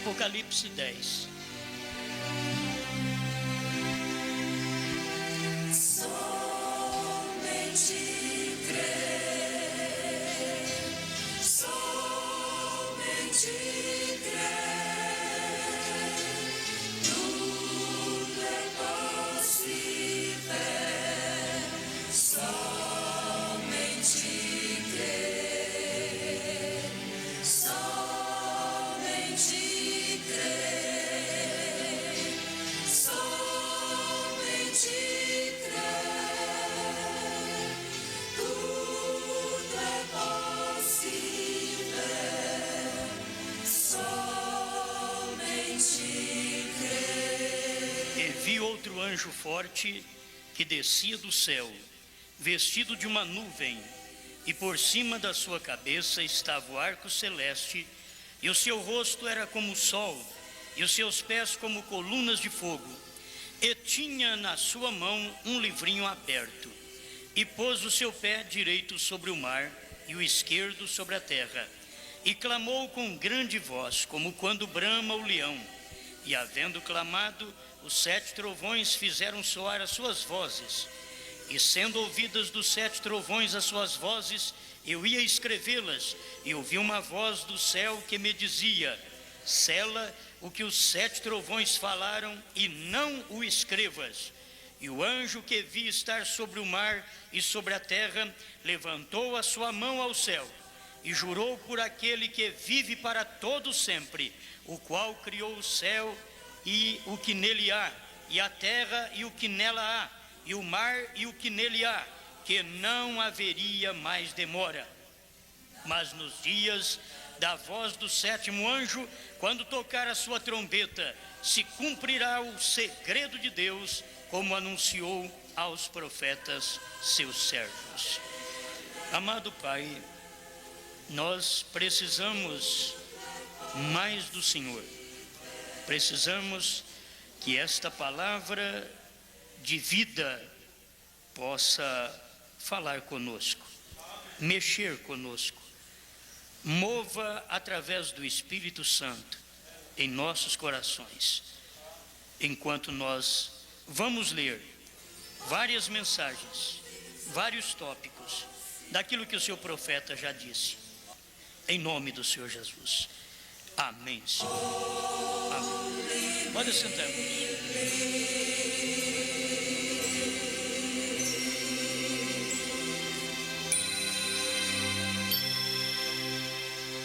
Apocalipse 10. Somente crer, somente crer, tudo é possível, somente crer, somente crer, somente crer, tudo é possível, somente crer. E vi outro anjo forte que descia do céu, vestido de uma nuvem, e por cima da sua cabeça estava o arco celeste, e o seu rosto era como o sol, e os seus pés como colunas de fogo. E tinha na sua mão um livrinho aberto, e pôs o seu pé direito sobre o mar, e o esquerdo sobre a terra, e clamou com grande voz, como quando brama o leão. E havendo clamado, os 7 trovões fizeram soar as suas vozes. E sendo ouvidas dos 7 trovões as suas vozes, eu ia escrevê-las, e ouvi uma voz do céu que me dizia: sela o que os 7 trovões falaram, e não o escrevas. E o anjo que vi estar sobre o mar e sobre a terra levantou a sua mão ao céu, e jurou por aquele que vive para todo sempre, o qual criou o céu e o que nele há, e a terra e o que nela há, e o mar e o que nele há, que não haveria mais demora. Mas nos dias da voz do 7º anjo, quando tocar a sua trombeta, se cumprirá o segredo de Deus, como anunciou aos profetas seus servos. Amado Pai, nós precisamos mais do Senhor. Precisamos que esta palavra de vida possa falar conosco, mexer conosco, mova através do Espírito Santo em nossos corações, enquanto nós vamos ler várias mensagens, vários tópicos daquilo que o seu profeta já disse, em nome do Senhor Jesus. Amém, Senhor. Amém. Pode sentar,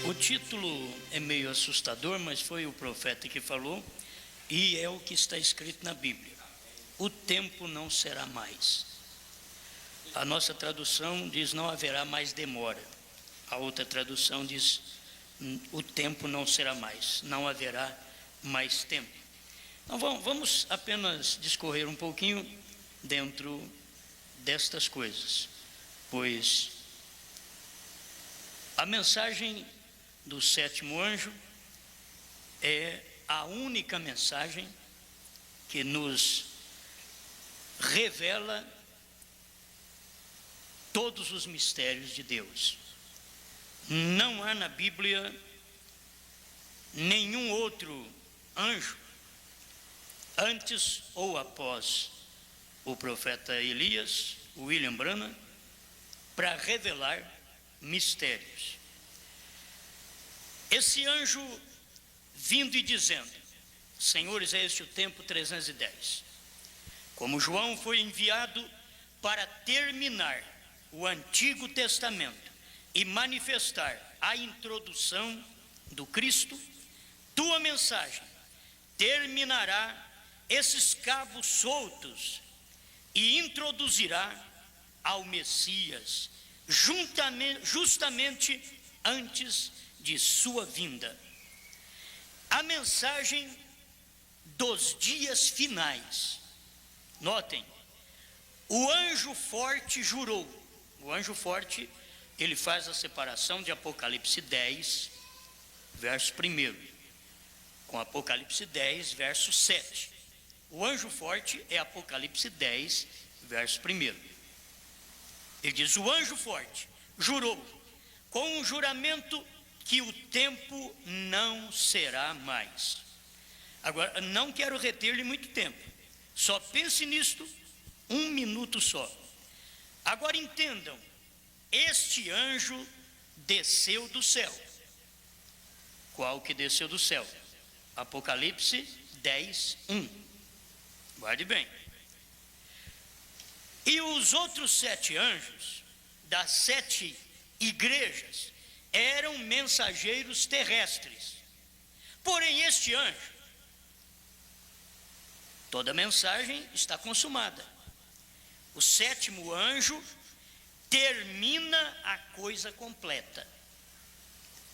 O título é meio assustador, mas foi o profeta que falou, e é o que está escrito na Bíblia: o tempo não será mais. A nossa tradução diz: não haverá mais demora. A outra tradução diz: o tempo não será mais, não haverá mais tempo. Então vamos apenas discorrer um pouquinho dentro destas coisas, pois a mensagem do 7º anjo é a única mensagem que nos revela todos os mistérios de Deus. Não há na Bíblia nenhum outro anjo, antes ou após o profeta Elias, William Branham, para revelar mistérios. Esse anjo vindo e dizendo: senhores, é este o tempo 310. Como João foi enviado para terminar o Antigo Testamento e manifestar a introdução do Cristo, tua mensagem terminará esses cabos soltos e introduzirá ao Messias justamente antes de sua vinda. A mensagem dos dias finais. Notem, o anjo forte jurou. O anjo forte, ele faz a separação de Apocalipse 10, verso 1, com Apocalipse 10, verso 7. O anjo forte é Apocalipse 10, verso 1. Ele diz: o anjo forte jurou com um juramento que o tempo não será mais. Agora, não quero reter-lhe muito tempo, só pense nisto 1 minuto só. Agora entendam, este anjo desceu do céu. Qual que desceu do céu? Apocalipse 10, 1. Guarde bem. E os outros 7 anjos das 7 igrejas eram mensageiros terrestres. Porém, este anjo, toda mensagem está consumada. O 7º anjo termina a coisa completa.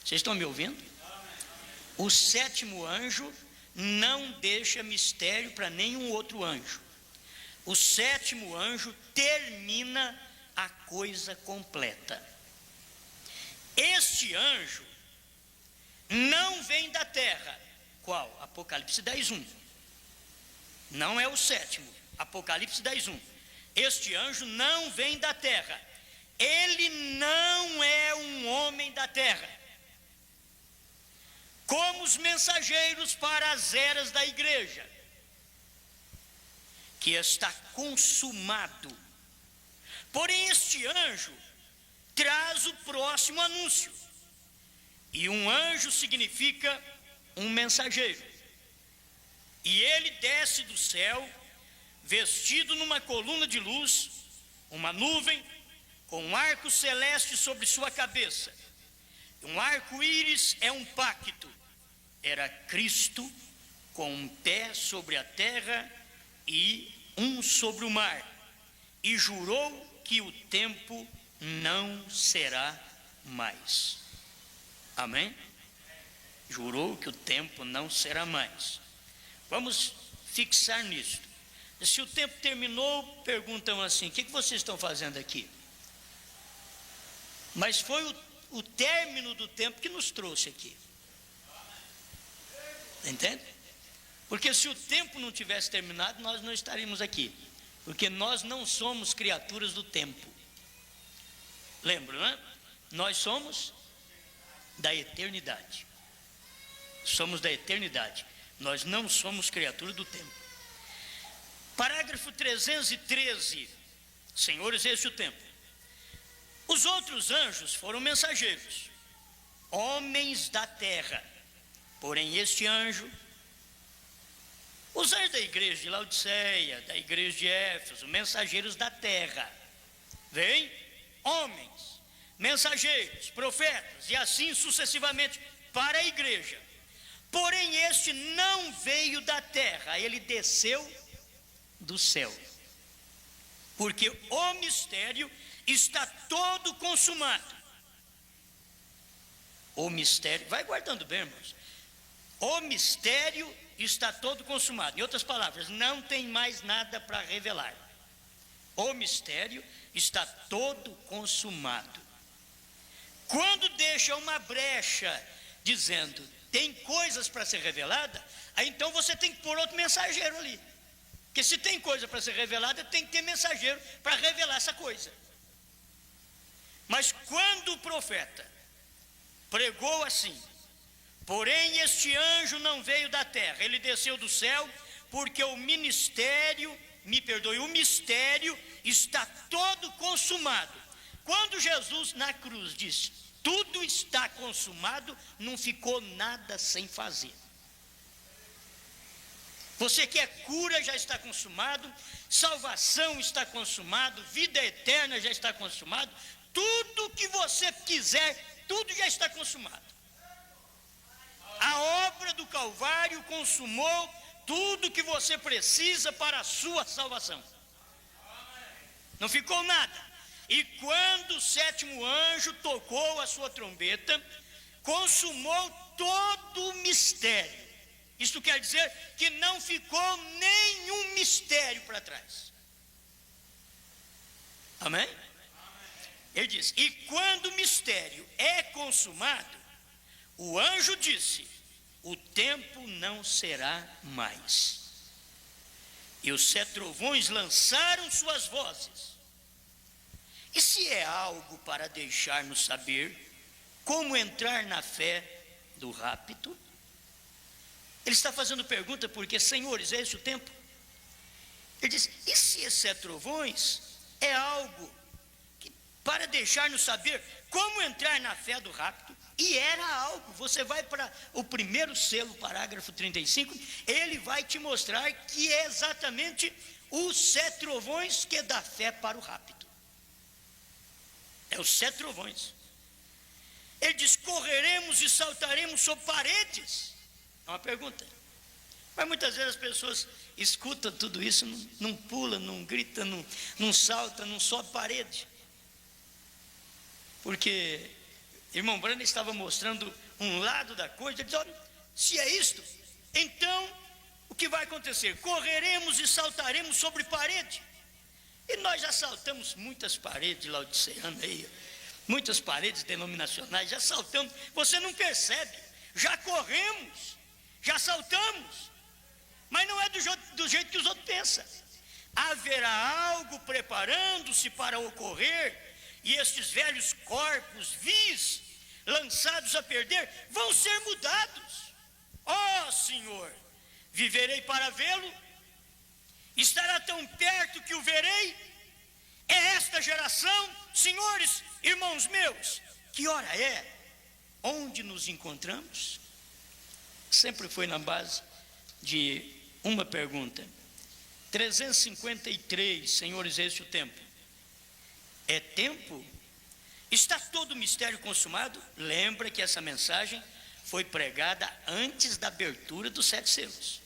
Vocês estão me ouvindo? O 7º anjo não deixa mistério para nenhum outro anjo. O 7º anjo termina a coisa completa. Este anjo não vem da terra. Qual? Apocalipse 10, 1. Não é o 7º. Apocalipse 10, 1. Este anjo não vem da terra. Ele não é um homem da terra. Como os mensageiros para as eras da igreja, que está consumado. Porém, este anjo traz o próximo anúncio. E um anjo significa um mensageiro. E ele desce do céu, vestido numa coluna de luz, uma nuvem, com um arco celeste sobre sua cabeça. Um arco-íris é um pacto. Era Cristo com um pé sobre a terra e um sobre o mar. E jurou que o tempo não será mais. Amém? Jurou que o tempo não será mais. Vamos fixar nisso. Se o tempo terminou, perguntam assim: o que vocês estão fazendo aqui? Mas foi o término do tempo que nos trouxe aqui. Entende? Porque se o tempo não tivesse terminado, nós não estaríamos aqui. Porque nós não somos criaturas do tempo. Lembra, não é? Nós somos da eternidade. Somos da eternidade. Nós não somos criaturas do tempo. Parágrafo 313. Senhores, esse é o tempo. Os outros anjos foram mensageiros, homens da terra. Porém, este anjo, os anjos da igreja de Laodiceia, da igreja de Éfeso, mensageiros da terra, vêm homens, mensageiros, profetas, e assim sucessivamente para a igreja. Porém, este não veio da terra, ele desceu do céu, porque o mistério está todo consumado. O mistério, vai guardando bem, irmãos. O mistério está todo consumado. Em outras palavras, não tem mais nada para revelar. O mistério está todo consumado. Quando deixa uma brecha dizendo tem coisas para ser revelada, aí então você tem que pôr outro mensageiro ali. Porque se tem coisa para ser revelada, tem que ter mensageiro para revelar essa coisa. Mas quando o profeta pregou assim: porém este anjo não veio da terra, ele desceu do céu, porque o mistério está todo consumado. Quando Jesus na cruz disse, tudo está consumado, não ficou nada sem fazer. Você quer cura, já está consumado, salvação está consumado, vida eterna já está consumado, tudo que você quiser, tudo já está consumado. A obra do Calvário consumou tudo que você precisa para a sua salvação. Não ficou nada. E quando o 7º anjo tocou a sua trombeta, consumou todo o mistério. Isto quer dizer que não ficou nenhum mistério para trás. Amém? Ele diz: e quando o mistério é consumado, o anjo disse: o tempo não será mais. E os 7 trovões lançaram suas vozes. E se é algo para deixar-nos saber, como entrar na fé do rapto? Ele está fazendo pergunta porque, senhores, é esse o tempo? Ele diz, e se esses trovões é algo que, para deixar-nos saber como entrar na fé do rapto? E era algo, você vai para o primeiro selo, parágrafo 35, ele vai te mostrar que é exatamente os 7 trovões que dá fé para o rapto. É os 7 trovões. Ele diz, correremos e saltaremos sobre paredes. É uma pergunta. Mas muitas vezes as pessoas escutam tudo isso, não pula, não grita, não salta, não sobe parede. Porque irmão Brando estava mostrando um lado da coisa, ele diz, olha, se é isto, então o que vai acontecer? Correremos e saltaremos sobre parede. E nós já saltamos muitas paredes laodiceanas aí, muitas paredes denominacionais, já saltamos, você não percebe, já corremos, já saltamos, mas não é do jeito que os outros pensam. Haverá algo preparando-se para ocorrer, e estes velhos corpos vis, lançados a perder, vão ser mudados. Ó Senhor, viverei para vê-lo, estará tão perto que o verei. É esta geração, senhores, irmãos meus, que hora é? Onde nos encontramos? Sempre foi na base de uma pergunta. 353, senhores, é esse o tempo. É tempo? Está todo o mistério consumado? Lembra que essa mensagem foi pregada antes da abertura dos 7 selos.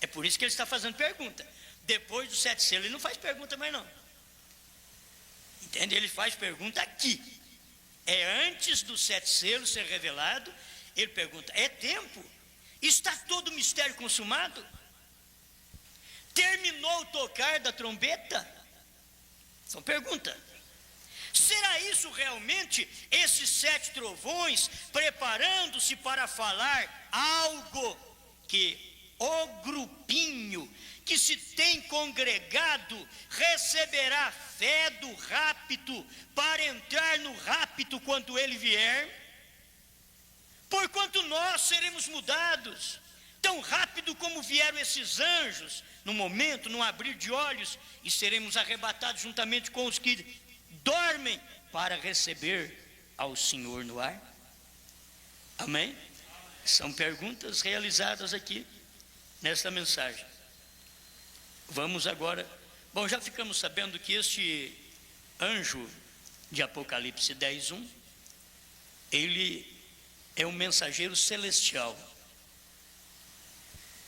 É por isso que ele está fazendo pergunta. Depois dos 7 selos, ele não faz pergunta mais não. Entende? Ele faz pergunta aqui. É antes dos 7 selos ser revelado, ele pergunta, é tempo? Está todo o mistério consumado? Terminou o tocar da trombeta? São perguntas. Será isso realmente esses 7 trovões preparando-se para falar algo que o grupinho que se tem congregado receberá fé do rapto para entrar no rapto quando ele vier? Porquanto nós seremos mudados tão rápido como vieram esses anjos, no momento, num abrir de olhos, e seremos arrebatados juntamente com os que dormem para receber ao Senhor no ar. Amém? São perguntas realizadas aqui nesta mensagem. Vamos agora, bom, já ficamos sabendo que este anjo de Apocalipse 10:1, ele é um mensageiro celestial.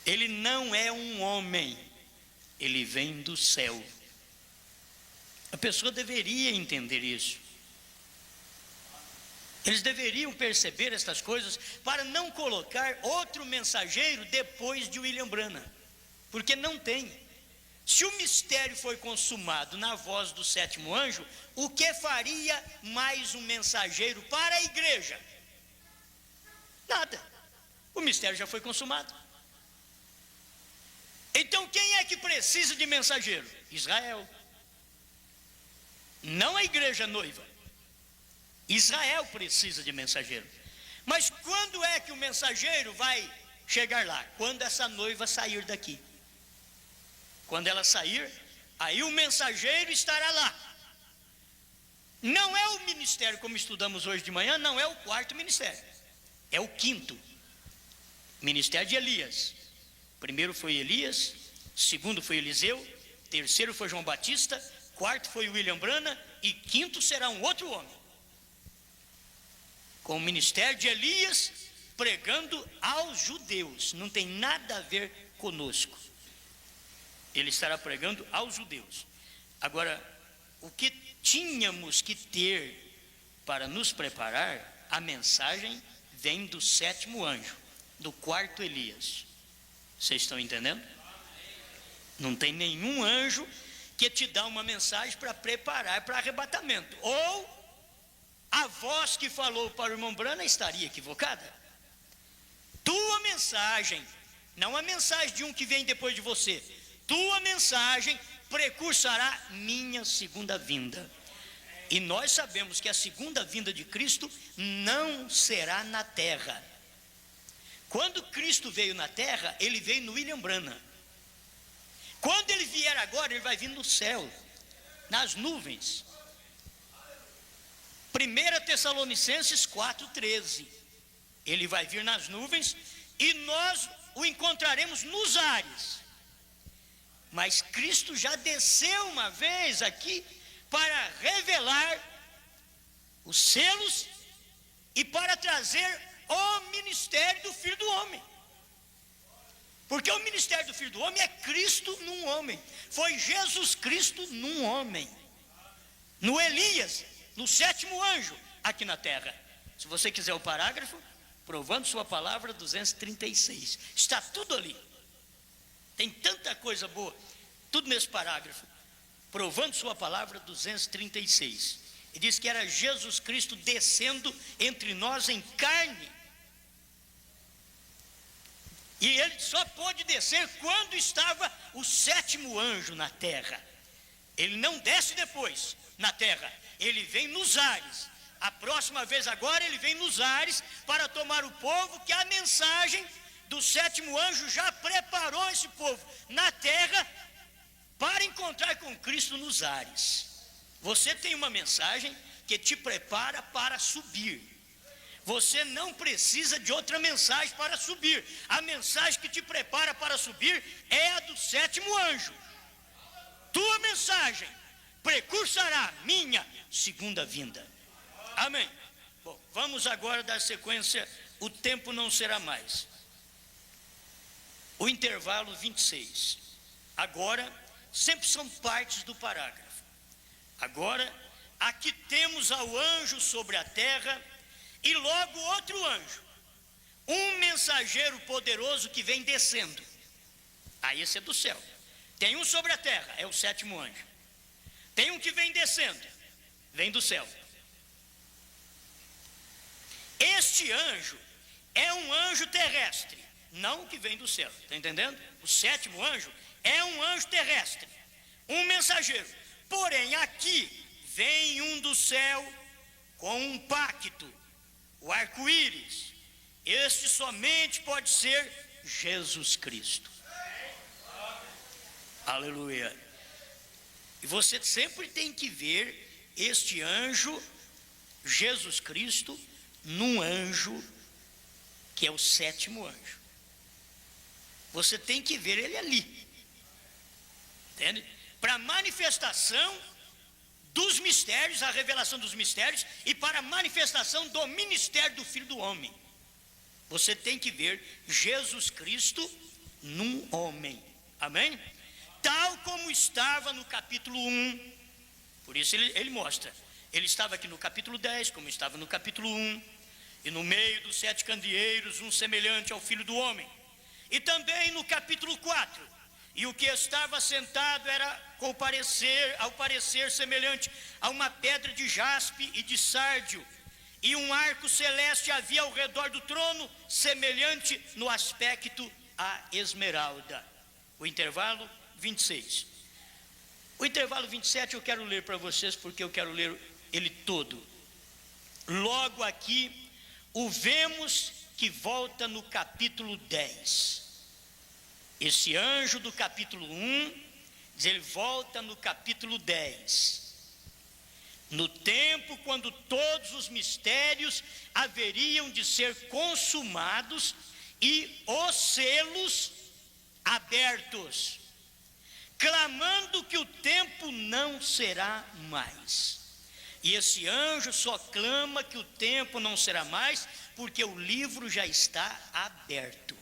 Ele não é um homem, ele vem do céu. A pessoa deveria entender isso. Eles deveriam perceber estas coisas para não colocar outro mensageiro depois de William Branham, porque não tem. Se o mistério foi consumado na voz do 7º anjo, o que faria mais um mensageiro para a igreja? Nada. O mistério já foi consumado. Então quem é que precisa de mensageiro? Israel. Não a igreja noiva. Israel precisa de mensageiro. Mas quando é que o mensageiro vai chegar lá? Quando essa noiva sair daqui. Quando ela sair, aí o mensageiro estará lá. Não é o ministério como estudamos hoje de manhã, não é o 4º ministério. É o 5º. Ministério de Elias. Primeiro foi Elias, segundo foi Eliseu, terceiro foi João Batista, quarto foi William Branham e 5º será um outro homem. Com o ministério de Elias, pregando aos judeus, não tem nada a ver conosco. Ele estará pregando aos judeus. Agora, o que tínhamos que ter para nos preparar, a mensagem vem do 7º anjo, do 4º Elias. Vocês estão entendendo? Não tem nenhum anjo que te dá uma mensagem para preparar para arrebatamento. Ou a voz que falou para o irmão Branham estaria equivocada. Tua mensagem, não a mensagem de um que vem depois de você, tua mensagem precursará minha segunda vinda. E nós sabemos que a segunda vinda de Cristo não será na terra. Quando Cristo veio na terra, ele veio no William Branham. Quando ele vier agora, ele vai vir no céu, nas nuvens. 1 Tessalonicenses 4,13. Ele vai vir nas nuvens e nós o encontraremos nos ares. Mas Cristo já desceu uma vez aqui para revelar os selos e para trazer o ministério do Filho do Homem. Porque o ministério do Filho do Homem é Cristo num homem. Foi Jesus Cristo num homem. No Elias, no sétimo anjo, aqui na terra. Se você quiser o parágrafo, provando sua palavra, 236. Está tudo ali. Tem tanta coisa boa. Tudo nesse parágrafo. Provando sua palavra, 236. E diz que era Jesus Cristo descendo entre nós em carne. E ele só pôde descer quando estava o sétimo anjo na terra. Ele não desce depois na terra, ele vem nos ares. A próxima vez agora ele vem nos ares para tomar o povo, que a mensagem do sétimo anjo já preparou esse povo na terra para encontrar com Cristo nos ares. Você tem uma mensagem que te prepara para subir. Você não precisa de outra mensagem para subir. A mensagem que te prepara para subir é a do sétimo anjo. Tua mensagem precursará minha segunda vinda. Amém. Bom, vamos agora dar sequência. O tempo não será mais. O intervalo 26. Agora, sempre são partes do parágrafo. Agora, aqui temos ao anjo sobre a terra. E logo outro anjo, um mensageiro poderoso que vem descendo. Aí esse é do céu. Tem um sobre a terra, é o sétimo anjo. Tem um que vem descendo, vem do céu. Este anjo é um anjo terrestre, não o que vem do céu, está entendendo? O sétimo anjo é um anjo terrestre, um mensageiro. Porém aqui vem um do céu com um pacto. O arco-íris, este somente pode ser Jesus Cristo. Aleluia. E você sempre tem que ver este anjo, Jesus Cristo, num anjo que é o sétimo anjo. Você tem que ver ele ali. Entende? Para manifestação dos mistérios, a revelação dos mistérios, e para a manifestação do ministério do Filho do Homem. Você tem que ver Jesus Cristo num homem. Amém? Tal como estava no capítulo 1. Por isso ele mostra. Ele estava aqui no capítulo 10, como estava no capítulo 1. E no meio dos 7 candeeiros, um semelhante ao Filho do Homem. E também no capítulo 4. E o que estava sentado era ao parecer semelhante a uma pedra de jaspe e de sárdio, e um arco celeste havia ao redor do trono, semelhante no aspecto a esmeralda. O intervalo 26. O intervalo 27 eu quero ler para vocês, porque eu quero ler ele todo. Logo aqui o vemos que volta no capítulo 10. Esse anjo do capítulo 1, ele volta no capítulo 10. No tempo quando todos os mistérios haveriam de ser consumados e os selos abertos, clamando que o tempo não será mais. E esse anjo só clama que o tempo não será mais, porque o livro já está aberto.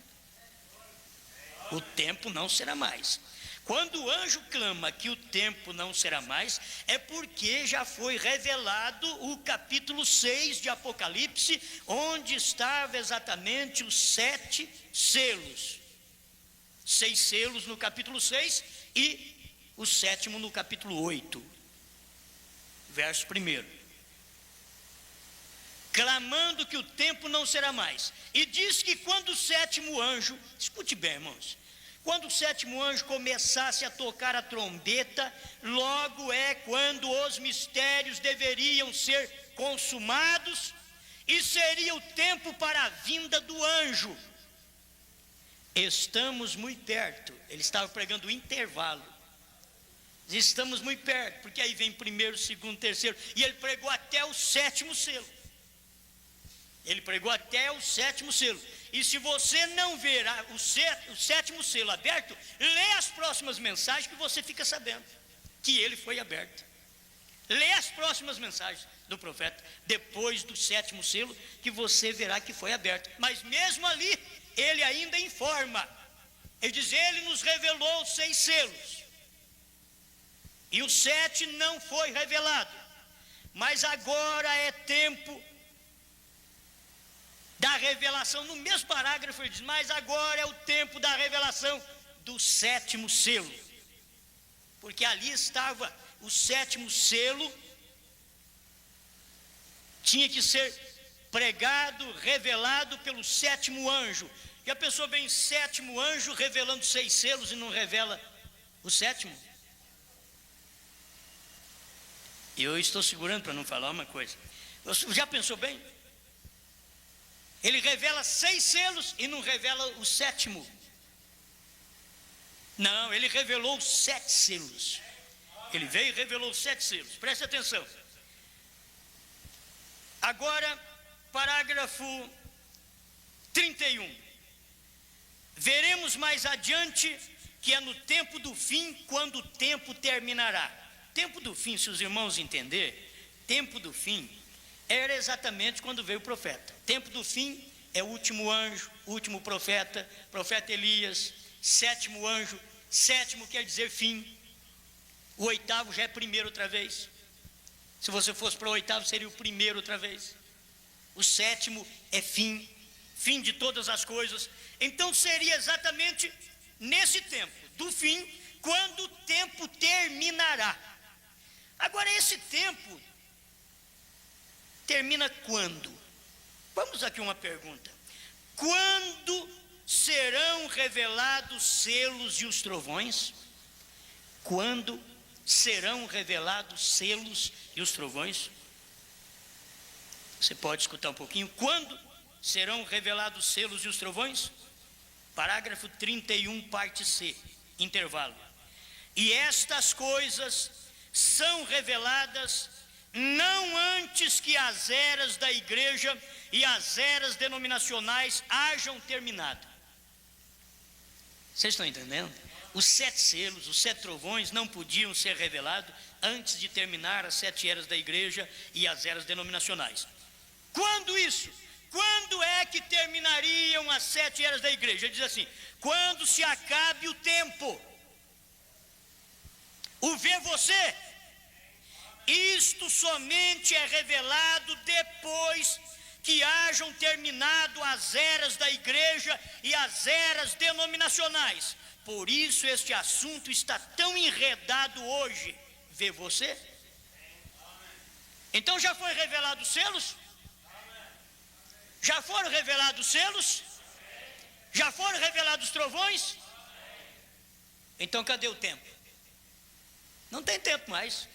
O tempo não será mais. Quando o anjo clama que o tempo não será mais, é porque já foi revelado o capítulo 6 de Apocalipse, onde estava exatamente os 7 selos. 6 selos no capítulo 6 e o 7º no capítulo 8, verso 1. Clamando que o tempo não será mais. E diz que quando o 7º anjo, escute bem, irmãos, Quando o sétimo anjo começasse a tocar a trombeta, logo é quando os mistérios deveriam ser consumados e seria o tempo para a vinda do anjo. Estamos muito perto. Ele estava pregando o intervalo. Estamos muito perto, porque aí vem primeiro, segundo, terceiro, e ele pregou até o sétimo selo. Ele pregou até o sétimo selo. E se você não ver o sétimo selo aberto, lê as próximas mensagens que você fica sabendo que ele foi aberto. Lê as próximas mensagens do profeta, depois do sétimo selo, que você verá que foi aberto. Mas mesmo ali, ele ainda informa. Ele diz, ele nos revelou 6 selos. E o 7 não foi revelado. Mas agora é tempo da revelação. No mesmo parágrafo ele diz, mas agora é o tempo da revelação do sétimo selo. Porque ali estava o sétimo selo, tinha que ser pregado, revelado pelo sétimo anjo. E a pessoa vem, sétimo anjo revelando 6 selos e não revela o sétimo? Eu estou segurando para não falar uma coisa. Você já pensou bem? Ele revela 6 selos e não revela o sétimo. Não, ele revelou os 7 selos. Ele veio e revelou os 7 selos. Preste atenção. Agora, parágrafo 31. Veremos mais adiante que é no tempo do fim, quando o tempo terminará. Tempo do fim, se os irmãos entenderem, tempo do fim era exatamente quando veio o profeta. Tempo do fim é o último anjo, o último profeta, profeta Elias, sétimo anjo. Sétimo quer dizer fim. O 8º já é primeiro outra vez. Se você fosse para o 8º, seria o primeiro outra vez. O 7º é fim, fim de todas as coisas. Então seria exatamente nesse tempo do fim, quando o tempo terminará. Agora esse tempo termina quando? Vamos aqui uma pergunta. Quando serão revelados selos e os trovões? Quando serão revelados selos e os trovões? Você pode escutar um pouquinho? Quando serão revelados selos e os trovões? Parágrafo 31, parte C, intervalo. E estas coisas são reveladas não antes que as eras da igreja e as eras denominacionais hajam terminado. Vocês estão entendendo? Os 7 selos, os 7 trovões não podiam ser revelados antes de terminar as 7 eras da igreja e as eras denominacionais. Quando isso? Quando é que terminariam as 7 eras da igreja? Ele diz assim, quando se acabe o tempo. O ver você, isto somente é revelado depois que hajam terminado as eras da igreja e as eras denominacionais. Por isso este assunto está tão enredado hoje. Vê você? Então já foi revelado os selos? Já foram revelados os selos? Já foram revelados os trovões? Então cadê o tempo? Não tem tempo mais.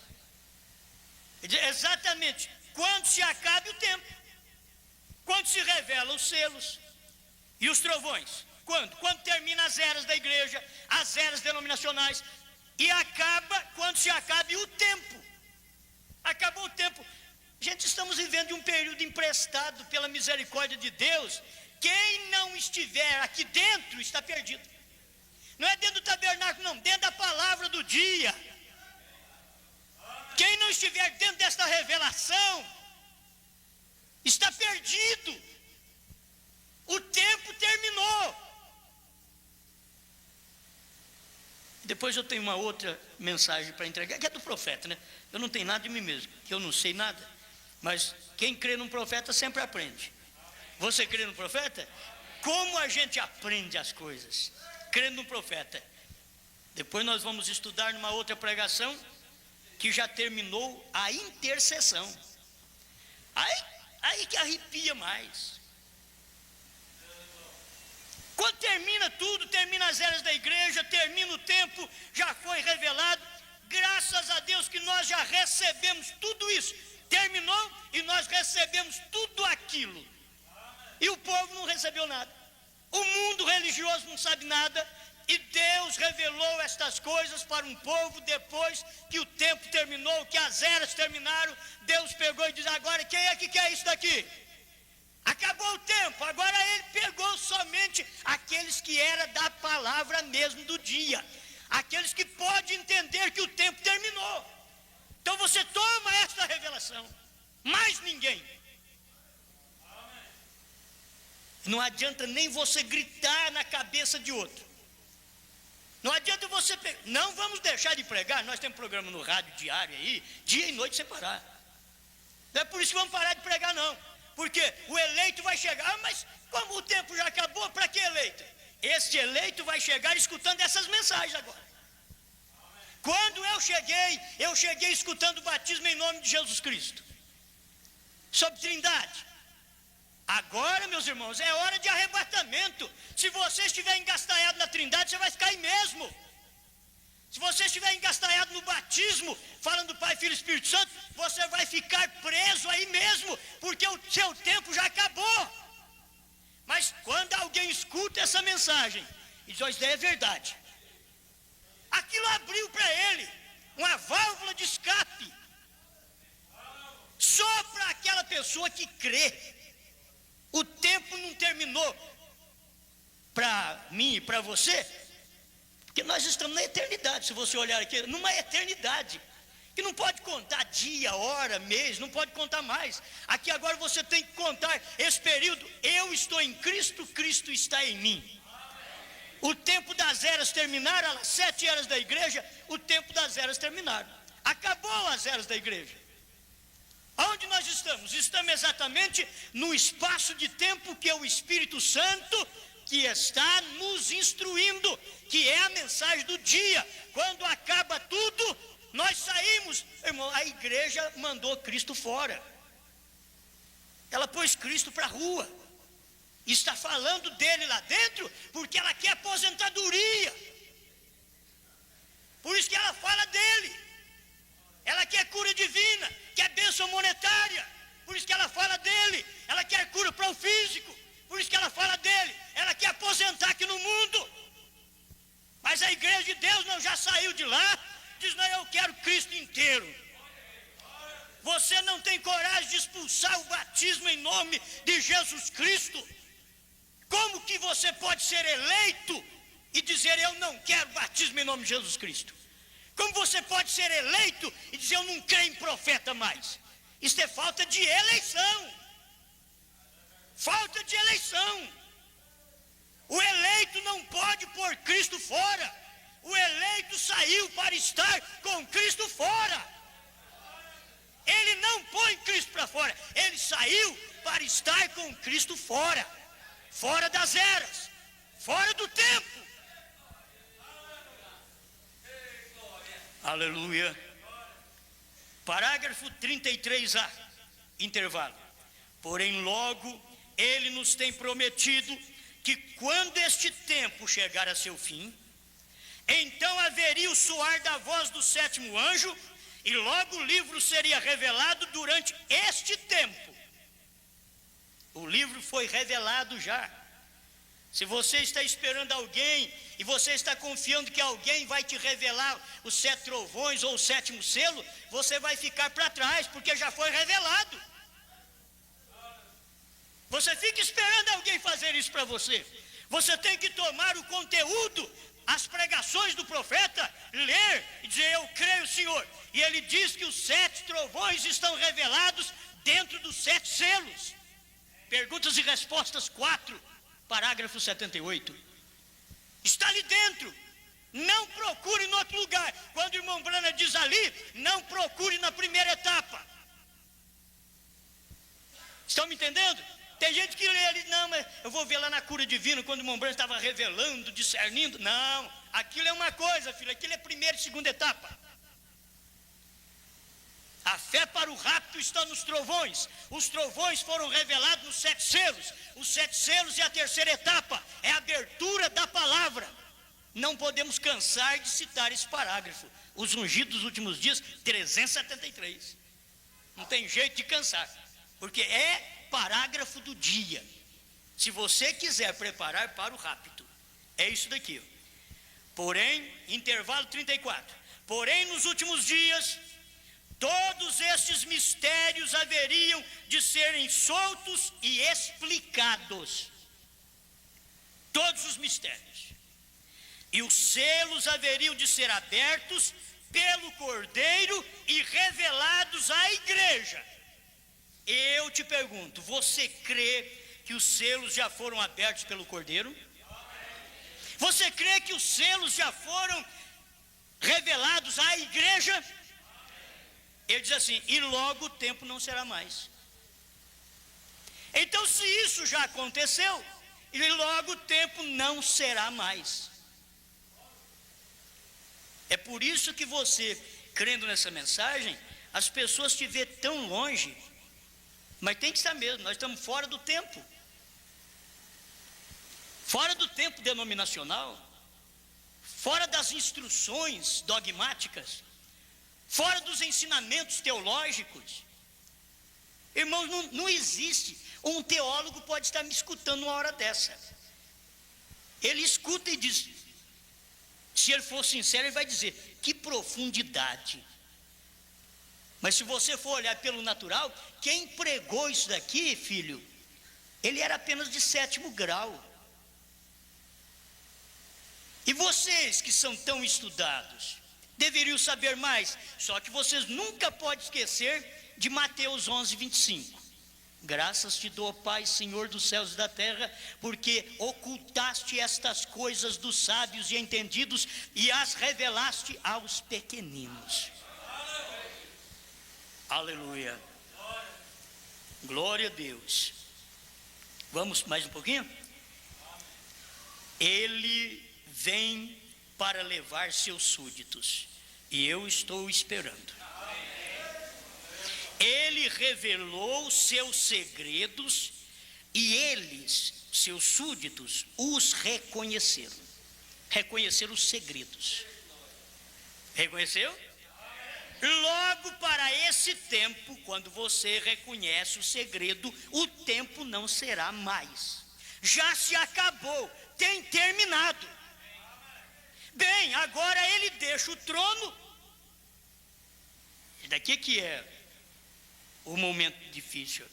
Exatamente quando se acabe o tempo, quando se revelam os selos e os trovões. Quando? Quando termina as eras da igreja, as eras denominacionais, e acaba quando se acabe o tempo. Acabou o tempo. Gente, estamos vivendo um período emprestado pela misericórdia de Deus. Quem não estiver aqui dentro está perdido. Não é dentro do tabernáculo, não, dentro da palavra do dia. Quem não estiver dentro desta revelação está perdido. O tempo terminou. Depois eu tenho uma outra mensagem para entregar, que é do profeta, né? Eu não tenho nada de mim mesmo, que eu não sei nada. Mas quem crê num profeta sempre aprende. Você crê no profeta? Como a gente aprende as coisas? Crendo no profeta. Depois nós vamos estudar numa outra pregação que já terminou a intercessão. Aí que arrepia mais. Quando termina tudo, termina as eras da igreja, termina o tempo, já foi revelado, graças a Deus que nós já recebemos tudo isso. Terminou e nós recebemos tudo aquilo. E o povo não recebeu nada. O mundo religioso não sabe nada. E Deus revelou estas coisas para um povo depois que o tempo terminou, que as eras terminaram. Deus pegou e disse: agora quem é que quer isso daqui? Acabou o tempo, agora ele pegou somente aqueles que eram da palavra mesmo do dia. Aqueles que podem entender que o tempo terminou. Então você toma esta revelação. Mais ninguém. Não adianta nem você gritar na cabeça de outro. Não adianta você não vamos deixar de pregar. Nós temos programa no rádio diário aí, dia e noite sem parar. Não é por isso que vamos parar de pregar, não. Porque o eleito vai chegar. Ah, mas como o tempo já acabou, para que eleito? Este eleito vai chegar escutando essas mensagens agora. Quando eu cheguei escutando o batismo em nome de Jesus Cristo, sobre Trindade. Agora, meus irmãos, é hora de arrebatamento. Se você estiver engastanhado na Trindade, você vai ficar aí mesmo. Se você estiver engastanhado no batismo, falando do Pai, Filho e Espírito Santo, você vai ficar preso aí mesmo, porque o seu tempo já acabou. Mas quando alguém escuta essa mensagem e diz: isso é verdade, aquilo abriu para ele uma válvula de escape. Só para aquela pessoa que crê. O tempo não terminou para mim e para você, porque nós estamos na eternidade. Se você olhar aqui, numa eternidade que não pode contar dia, hora, mês, não pode contar mais. Aqui agora você tem que contar esse período. Eu estou em Cristo, Cristo está em mim. O tempo das eras terminaram, as 7 eras da igreja, o tempo das eras terminaram. Acabou as eras da igreja. Onde nós estamos? Estamos exatamente no espaço de tempo que é o Espírito Santo que está nos instruindo, que é a mensagem do dia. Quando acaba tudo, nós saímos. Irmão, a igreja mandou Cristo fora. Ela pôs Cristo para a rua. Está falando dele lá dentro, porque ela quer aposentadoria. Por isso que ela fala dele. Ela quer cura divina, quer bênção monetária. Por isso que ela fala dele. Ela quer cura para o físico. Por isso que ela fala dele. Ela quer aposentar aqui no mundo. Mas a igreja de Deus não já saiu de lá. Diz: não, eu quero Cristo inteiro. Você não tem coragem de expulsar o batismo em nome de Jesus Cristo. Como que você pode ser eleito e dizer: eu não quero batismo em nome de Jesus Cristo? Como você pode ser eleito e dizer: eu não creio em profeta mais? Isso é falta de eleição. Falta de eleição. O eleito não pode pôr Cristo fora. O eleito saiu para estar com Cristo fora. Ele não põe Cristo para fora. Ele saiu para estar com Cristo fora. Fora das eras. Fora do tempo. Aleluia. Parágrafo 33A, intervalo. Porém, logo ele nos tem prometido que quando este tempo chegar a seu fim, então haveria o soar da voz do 7º anjo, e logo o livro seria revelado durante este tempo. O livro foi revelado já. Se você está esperando alguém e você está confiando que alguém vai te revelar os 7 trovões ou o 7º selo, você vai ficar para trás, porque já foi revelado. Você fica esperando alguém fazer isso para você. Você tem que tomar o conteúdo, as pregações do profeta, ler e dizer: eu creio, Senhor. E ele diz que os 7 trovões estão revelados dentro dos 7 selos. Perguntas e respostas 4. Parágrafo 78. Está ali dentro. Não procure em outro lugar. Quando o irmão Brana diz ali, não procure na primeira etapa. Estão me entendendo? Tem gente que lê ali: não, mas eu vou ver lá na cura divina, quando o irmão Brana estava revelando, discernindo. Não, aquilo é uma coisa, filho. Aquilo é primeira e segunda etapa. A fé para o rapto está nos trovões. Os trovões foram revelados nos 7 selos. Os 7 selos é a terceira etapa, é a abertura da palavra. Não podemos cansar de citar esse parágrafo. Os ungidos dos últimos dias, 373. Não tem jeito de cansar, porque é parágrafo do dia. Se você quiser preparar para o rapto, é isso daqui. Porém, intervalo 34. Porém, nos últimos dias, todos estes mistérios haveriam de serem soltos e explicados. Todos os mistérios. E os selos haveriam de ser abertos pelo Cordeiro e revelados à igreja. Eu te pergunto, você crê que os selos já foram abertos pelo Cordeiro? Você crê que os selos já foram revelados à igreja? Ele diz assim, e logo o tempo não será mais. Então, se isso já aconteceu, e logo o tempo não será mais. É por isso que você, crendo nessa mensagem, as pessoas te vê tão longe, mas tem que estar mesmo, nós estamos fora do tempo. Fora do tempo denominacional, fora das instruções dogmáticas, fora dos ensinamentos teológicos. Irmãos, não existe. Um teólogo pode estar me escutando uma hora dessa. Ele escuta e diz, se ele for sincero, ele vai dizer, que profundidade. Mas se você for olhar pelo natural, quem pregou isso daqui, filho, ele era apenas de 7º grau. E vocês que são tão estudados, deveriam saber mais, só que vocês nunca podem esquecer de Mateus 11, 25. Graças te dou, Pai, Senhor dos céus e da terra, porque ocultaste estas coisas dos sábios e entendidos e as revelaste aos pequeninos. Aleluia. Glória a Deus. Vamos mais um pouquinho? Ele vem para levar seus súditos, e eu estou esperando. Ele revelou seus segredos, e eles, seus súditos, os reconheceram. Reconheceram os segredos. Reconheceu? Logo para esse tempo, quando você reconhece o segredo, o tempo não será mais. Já se acabou, tem terminado. Bem, agora ele deixa o trono. E daqui que é o momento difícil.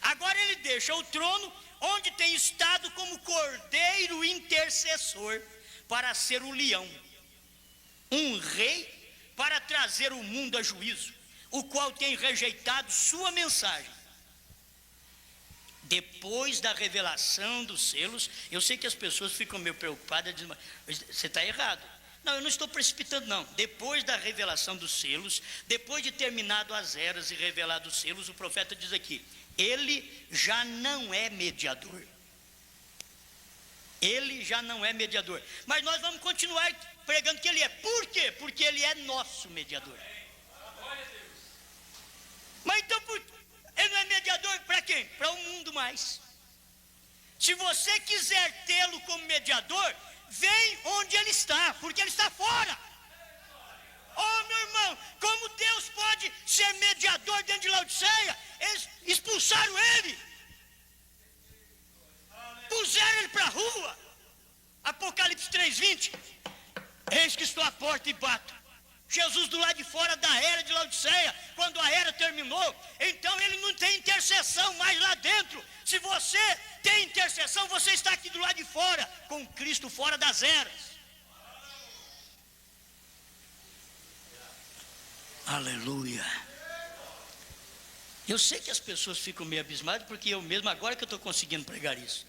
Agora ele deixa o trono, onde tem estado como cordeiro intercessor, para ser o leão, um rei para trazer o mundo a juízo, o qual tem rejeitado sua mensagem. Depois da revelação dos selos, eu sei que as pessoas ficam meio preocupadas, dizem, você está errado. Não, eu não estou precipitando não. Depois da revelação dos selos, depois de terminado as eras e revelado os selos, o profeta diz aqui, ele já não é mediador. Ele já não é mediador. Mas nós vamos continuar pregando que ele é. Por quê? Porque ele é nosso mediador. Mas então, ele não é mediador para quem? Para o mundo mais. Se você quiser tê-lo como mediador, vem onde ele está, porque ele está fora. Oh, meu irmão, como Deus pode ser mediador dentro de Laodiceia? Eles expulsaram ele, puseram ele para a rua. Apocalipse 3:20. Eis que estou à porta e bato. Jesus do lado de fora da era de Laodiceia, quando a era terminou, então ele não tem intercessão mais lá dentro. Se você tem intercessão, você está aqui do lado de fora, com Cristo fora das eras. Aleluia. Eu sei que as pessoas ficam meio abismadas, porque eu mesmo, agora que eu estou conseguindo pregar isso,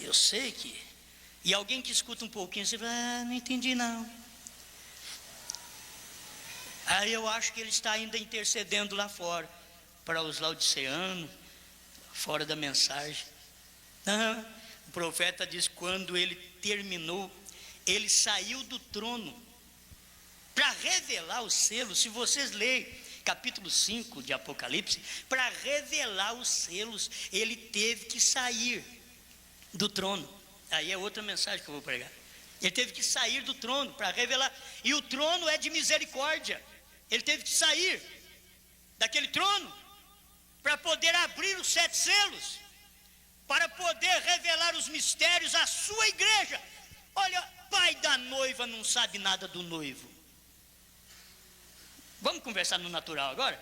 eu sei que, e alguém que escuta um pouquinho, você fala, não entendi não. Aí eu acho que ele está ainda intercedendo lá fora, para os laodiceanos, fora da mensagem. Não, o profeta diz, quando ele terminou, ele saiu do trono, para revelar os selos. Se vocês lerem capítulo 5 de Apocalipse, para revelar os selos, ele teve que sair do trono. Aí é outra mensagem que eu vou pregar. Ele teve que sair do trono para revelar. E o trono é de misericórdia. Ele teve que sair daquele trono para poder abrir os 7 selos, para poder revelar os mistérios à sua igreja. Olha, pai da noiva não sabe nada do noivo. Vamos conversar no natural agora?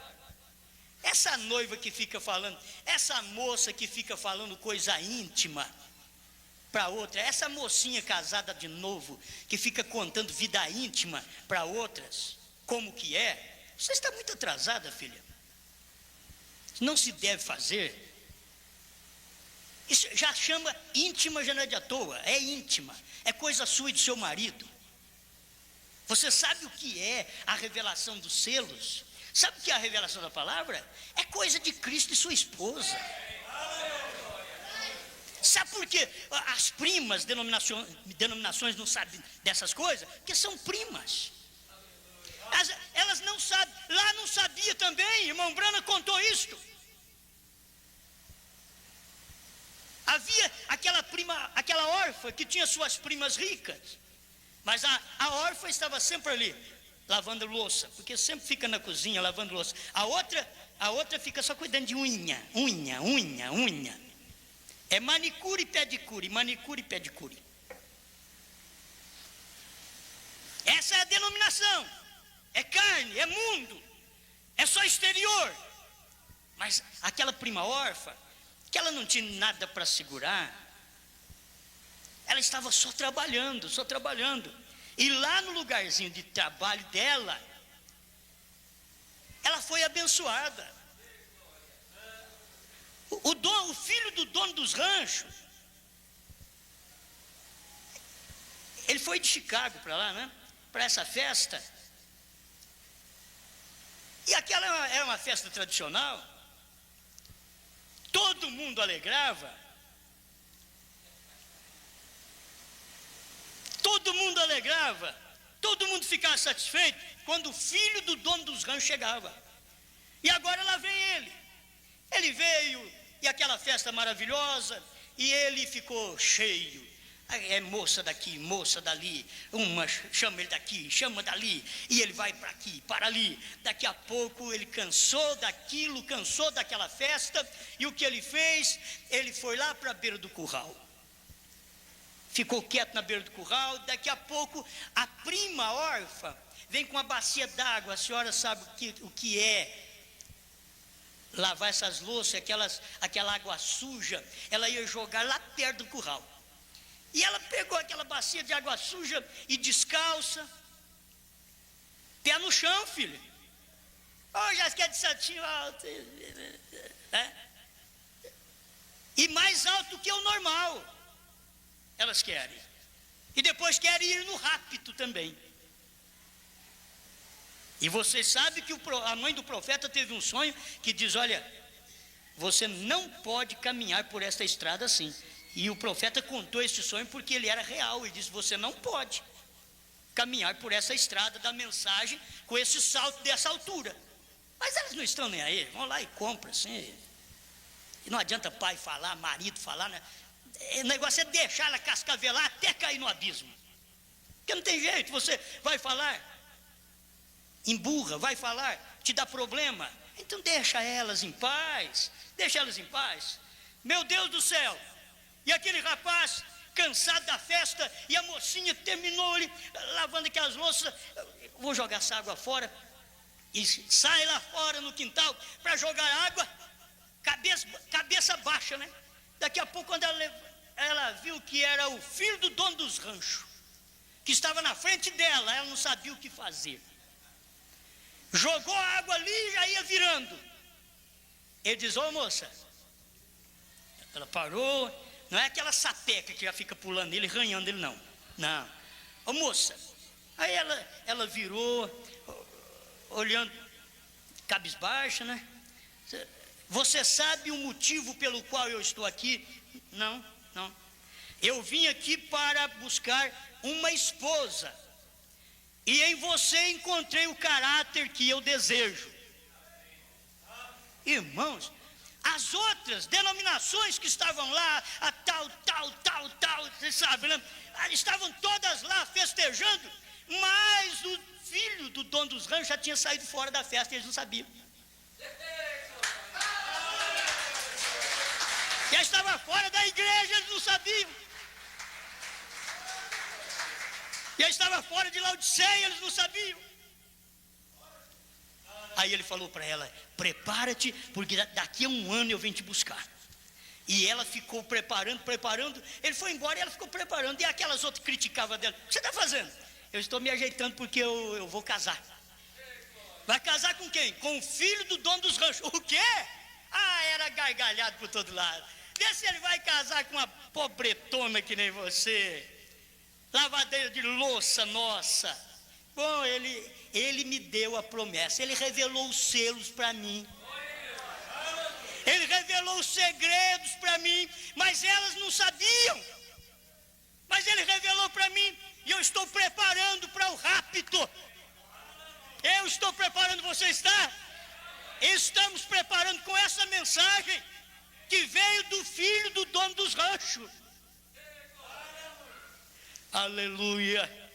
Essa noiva que fica falando, essa moça que fica falando coisa íntima para outra, essa mocinha casada de novo, que fica contando vida íntima para outras, como que é, você está muito atrasada, filha. Não se deve fazer. Isso já chama íntima, já não é de à toa, é íntima, é coisa sua e do seu marido. Você sabe o que é a revelação dos selos? Sabe o que é a revelação da palavra? É coisa de Cristo e sua esposa. Sabe por quê? As primas, denominações não sabem dessas coisas? Porque são primas. Elas não sabem. Lá não sabia também, irmão Brana contou isto. Havia aquela órfã que tinha suas primas ricas. Mas a órfã estava sempre ali, lavando louça, porque sempre fica na cozinha lavando louça. A outra fica só cuidando de unha. É manicure e pedicure, manicure e pedicure. Essa é a denominação. É carne, é mundo, é só exterior. Mas aquela prima órfã, que ela não tinha nada para segurar, ela estava só trabalhando. E lá no lugarzinho de trabalho dela, ela foi abençoada. O filho do dono dos ranchos, ele foi de Chicago para lá, né? Para essa festa. E aquela era uma festa tradicional. Todo mundo alegrava. Todo mundo ficava satisfeito quando o filho do dono dos ranchos chegava. E agora lá vem ele. Ele veio, e aquela festa maravilhosa, e ele ficou cheio. É moça daqui, moça dali, uma chama ele daqui, chama dali, e ele vai para aqui, para ali. Daqui a pouco ele cansou daquilo, cansou daquela festa, e o que ele fez? Ele foi lá para a beira do curral. Ficou quieto na beira do curral. Daqui a pouco a prima órfã vem com uma bacia d'água. A senhora sabe o que é lavar essas louças, aquela água suja. Ela ia jogar lá perto do curral. E ela pegou aquela bacia de água suja e descalça, pé no chão, filho. Já quer de saltinho alto, e mais alto que o normal. Elas querem. E depois querem ir no rápido também. E você sabe que a mãe do profeta teve um sonho que diz: olha, você não pode caminhar por esta estrada assim. E o profeta contou esse sonho porque ele era real. Ele disse: você não pode caminhar por essa estrada da mensagem com esse salto dessa altura. Mas elas não estão nem aí, vão lá e compram assim. E não adianta pai falar, marido falar, né? O negócio é deixar ela cascavelar até cair no abismo. Porque não tem jeito, você vai falar, emburra, vai falar, te dá problema. Então deixa elas em paz, Meu Deus do céu! E aquele rapaz, cansado da festa, e a mocinha terminou ali, lavando aquelas louças. Vou jogar essa água fora. E sai lá fora no quintal para jogar água, cabeça baixa, né? Daqui a pouco, quando ela viu que era o filho do dono dos ranchos, que estava na frente dela, ela não sabia o que fazer. Jogou a água ali e já ia virando. Ele diz: ô moça. Ela parou. Não é aquela sapeca que já fica pulando ele, ranhando ele, não. Não. Ô moça. Aí ela virou, olhando, cabisbaixa, né? Você sabe o motivo pelo qual eu estou aqui? Não. Eu vim aqui para buscar uma esposa. e em você encontrei o caráter que eu desejo. Irmãos, as outras denominações que estavam lá, a tal, você sabe, né? Estavam todas lá festejando, mas o filho do dono dos ranchos já tinha saído fora da festa e eles não sabiam. Já estava fora da igreja, eles não sabiam. Já estava fora de Laodiceia, eles não sabiam. Aí ele falou para ela: prepara-te, porque daqui a um ano eu venho te buscar. E ela ficou preparando. Ele foi embora e ela ficou preparando. E aquelas outras criticavam dela: o que você está fazendo? Eu estou me ajeitando porque eu vou casar. Vai casar com quem? Com o filho do dono dos ranchos. O quê? Ah, era gargalhado por todo lado. Vê se ele vai casar com uma pobretona que nem você, lavadeira de louça nossa. Bom, ele me deu a promessa, ele revelou os selos para mim, ele revelou os segredos para mim, mas elas não sabiam. Mas ele revelou para mim, e eu estou preparando para o rapto. Eu estou preparando, você está? Estamos preparando com essa mensagem que veio do filho do dono dos ranchos. Aleluia.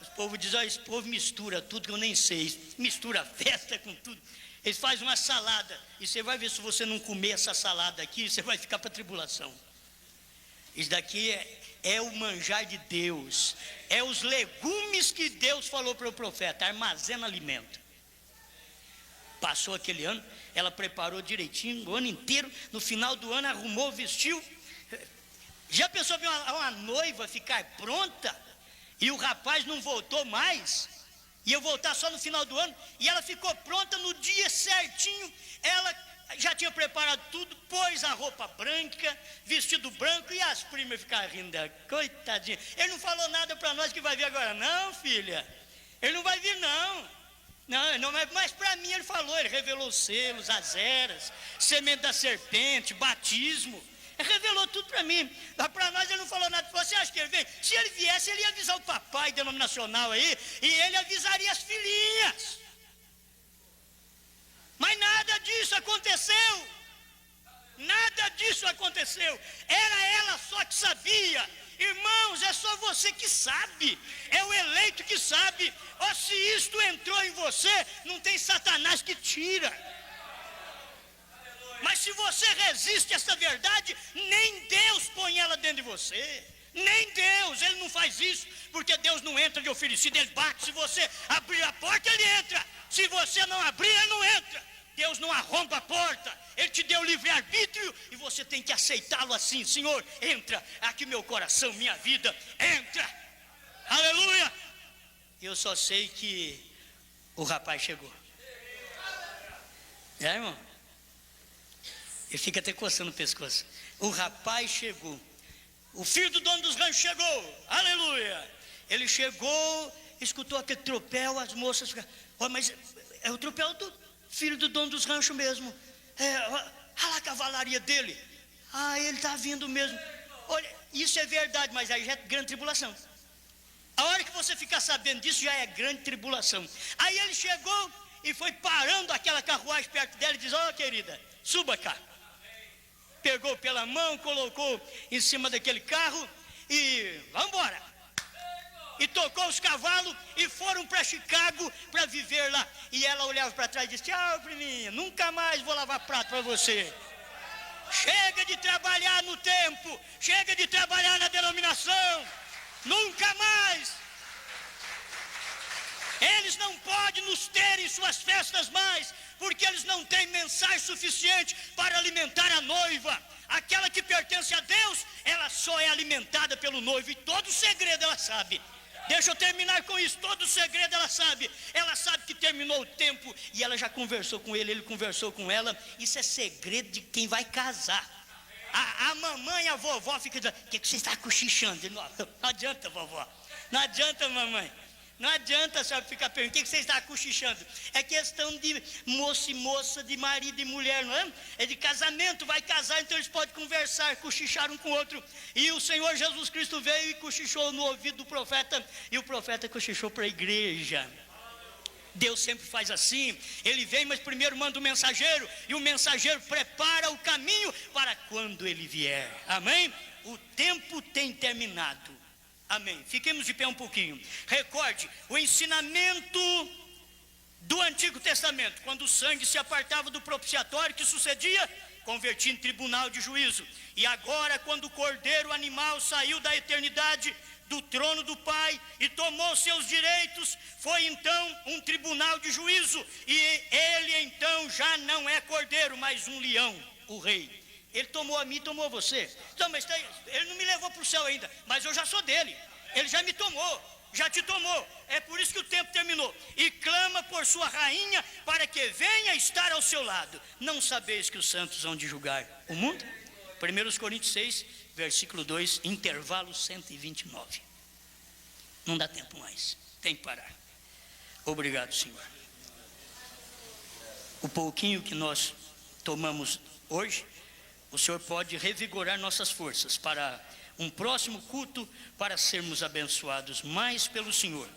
O povo diz: esse povo mistura tudo que eu nem sei, mistura festa com tudo. Eles fazem uma salada, e você vai ver, se você não comer essa salada aqui, você vai ficar para a tribulação. Isso daqui é o manjar de Deus, é os legumes que Deus falou para o profeta: armazena alimento. Passou aquele ano, ela preparou direitinho, o ano inteiro. No final do ano arrumou, vestiu. Já pensou ver uma noiva ficar pronta e o rapaz não voltou mais, e eu voltar só no final do ano? E ela ficou pronta no dia certinho. Ela já tinha preparado tudo, pôs a roupa branca, vestido branco, e as primas ficaram rindo dela. Coitadinha, ele não falou nada para nós que vai vir agora. Não, filha, ele não vai vir não, mas para mim ele falou, ele revelou os selos, as eras, semente da serpente, batismo. Ele revelou tudo para mim. Mas para nós ele não falou nada. Você acha que ele vem? Se ele viesse, ele ia avisar o papai denominacional aí, e ele avisaria as filhinhas. Mas nada disso aconteceu. Nada disso aconteceu. Era ela só que sabia. Irmãos, é só você que sabe. É o eleito que sabe. Ou se isto entrou em você, não tem Satanás que tira. Mas se você resiste a essa verdade, nem Deus põe ela dentro de você. Nem Deus, ele não faz isso, porque Deus não entra de oferecido, ele bate. Se você abrir a porta, ele entra. Se você não abrir, ele não entra. Deus não arromba a porta, ele te deu livre-arbítrio e você tem que aceitá-lo assim: Senhor, entra aqui meu coração, minha vida, entra. Aleluia. Eu só sei que o rapaz chegou. Irmão? Ele fica até coçando o pescoço. O rapaz chegou. O filho do dono dos ranchos chegou. Aleluia. Ele chegou, escutou aquele tropel, as moças ficaram: mas é o tropel do filho do dono dos ranchos mesmo. Olha lá a cavalaria dele. Ele está vindo mesmo. Olha, isso é verdade, mas aí já é grande tribulação. A hora que você ficar sabendo disso, já é grande tribulação. Aí ele chegou e foi parando aquela carruagem perto dela e diz: querida, suba cá. Pegou pela mão, colocou em cima daquele carro e vamos embora. E tocou os cavalos e foram para Chicago para viver lá. E ela olhava para trás e disse: tchau, priminha, nunca mais vou lavar prato para você. Chega de trabalhar no tempo, chega de trabalhar na denominação, nunca mais. Eles não podem nos ter em suas festas mais, porque eles não têm mensagem suficiente para alimentar a noiva. Aquela que pertence a Deus, ela só é alimentada pelo noivo, e todo o segredo ela sabe. Deixa eu terminar com isso, todo o segredo ela sabe. Ela sabe que terminou o tempo, e ela já conversou com ele conversou com ela. Isso é segredo de quem vai casar. A mamãe e a vovó ficam dizendo: o que você está cochichando? Não adianta, vovó, não adianta, mamãe. Não adianta só ficar perguntando, o que você está cochichando? É questão de moço e moça, de marido e mulher, não é? É de casamento, vai casar, então eles podem conversar, cochichar um com o outro. E o Senhor Jesus Cristo veio e cochichou no ouvido do profeta, e o profeta cochichou para a igreja. Deus sempre faz assim, Ele vem, mas primeiro manda o mensageiro, e o mensageiro prepara o caminho para quando Ele vier, amém? O tempo tem terminado, amém? Fiquemos de pé um pouquinho. Recorde, o ensinamento do Antigo Testamento, quando o sangue se apartava do propiciatório, que sucedia? Convertia em tribunal de juízo. E agora, quando o cordeiro animal saiu da eternidade, do trono do Pai, e tomou seus direitos, foi então um tribunal de juízo, e ele então já não é cordeiro, mas um leão, o rei. Ele tomou a mim, tomou você. Então, mas ele não me levou para o céu ainda, mas eu já sou dele, ele já me tomou, já te tomou. É por isso que o tempo terminou. E clama por sua rainha, para que venha estar ao seu lado. Não sabeis que os santos hão de julgar o mundo? 1 Coríntios 6, versículo 2, intervalo 129. Não dá tempo mais, tem que parar. Obrigado, Senhor. O pouquinho que nós tomamos hoje, o Senhor pode revigorar nossas forças para um próximo culto, para sermos abençoados mais pelo Senhor.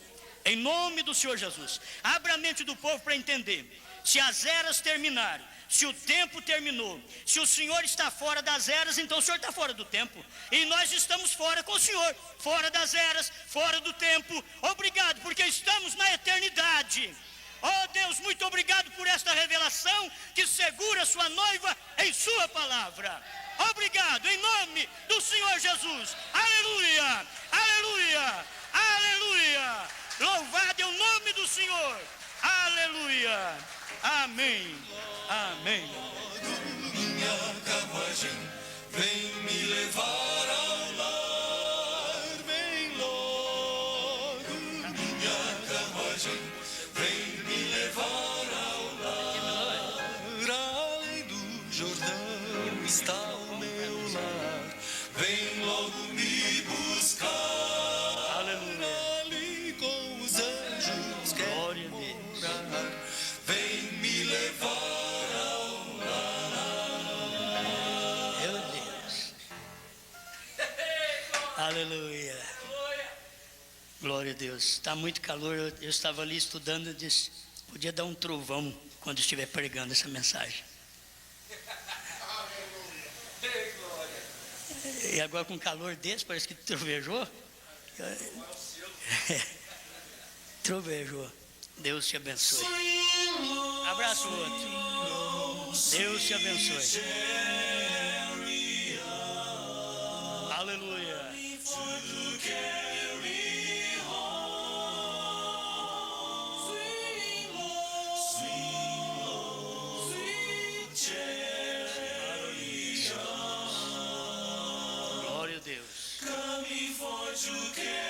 Em nome do Senhor Jesus, abra a mente do povo para entender. Se as eras terminaram, se o tempo terminou, se o Senhor está fora das eras, então o Senhor está fora do tempo, e nós estamos fora com o Senhor, fora das eras, fora do tempo. Obrigado, porque estamos na eternidade. Oh Deus, muito obrigado por esta revelação que segura sua noiva em sua palavra. Obrigado, em nome do Senhor Jesus. Aleluia, aleluia, aleluia. Louvado é o nome do Senhor. Aleluia, amém, amém. Minha carruagem vem me levar ao lar, vem logo. Minha carruagem vem me levar ao lar. Além do Jordão está o meu lar, vem logo me buscar. Aleluia. Ali com os anjos quero Glória a Deus. morar, vem me levar ao lar. Meu Deus. Aleluia. Glória a Deus. Está muito calor. Eu estava ali estudando. Eu disse, podia dar um trovão quando estiver pregando essa mensagem. E agora com calor desse, parece que trovejou. Trovejou. Deus te abençoe. Abraço o outro. Deus te abençoe. Aleluia. Glória a Deus. Caminho forte o que